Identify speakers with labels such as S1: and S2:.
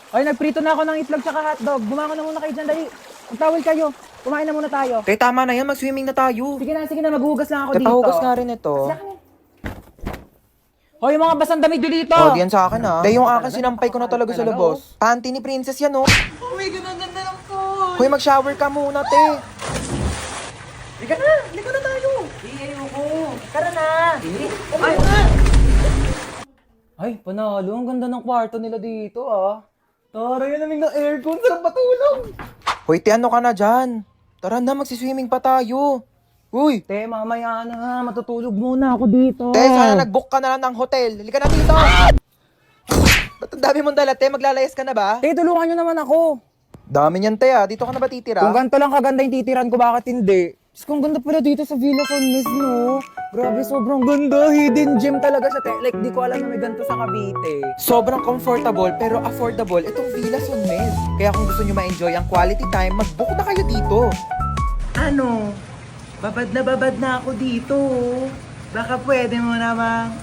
S1: Ay, nagprito na ako ng itlog tsaka hotdog. Bumangon na muna kayo dyan, dali. Magtawal kayo. Kumain na muna tayo.
S2: Te, tama na yan. Mag-swimming na tayo.
S1: Sige na, maghuhugas lang ako dito.
S2: Kapahugas nga rin ito.
S1: Hoy, yung mga basang damit nyo dito.
S2: Oh, diyan sa akin ah. Te, yung akin sinampay ko na talaga sa labas. Panty ni Princess yan oh.
S1: Uy, ganun ganda lang to.
S2: Hoy, mag-shower ka muna, te.
S1: Liga na tayo. Ayoko. Tara na. Ay, panalo. Ang ganda ng kwarto nila dito ah. Tara, yun naming ng aircon. Sarap matulog.
S2: Hoy, te, ano ka na dyan? Tara na, magsiswimming pa tayo. Uy,
S1: Te, mamaya na. Matutulog muna ako dito.
S2: te, sana nag-book ka na lang ng hotel. Halika na dito. Ba't ang dami mong dala, te? Maglalayas ka na ba?
S1: Te, tulungan nyo naman ako.
S2: Dami niyan, te ah. Dito ka na ba titira?
S1: Kung ganito lang kaganda yung titiran ko, bakit hindi? Diyos, kung ganda pala dito sa Villa San Mes, no? Grabe, sobrang ganda. Hidden gem talaga siya, te. Like, di ko alam na may ganito sa Cavite.
S2: Sobrang comfortable pero affordable itong Villa San Mes. Kaya kung gusto nyo ma-enjoy ang quality time, mag-book na kayo dito.
S1: Ano? Babad na ako dito. Baka pwede mo namang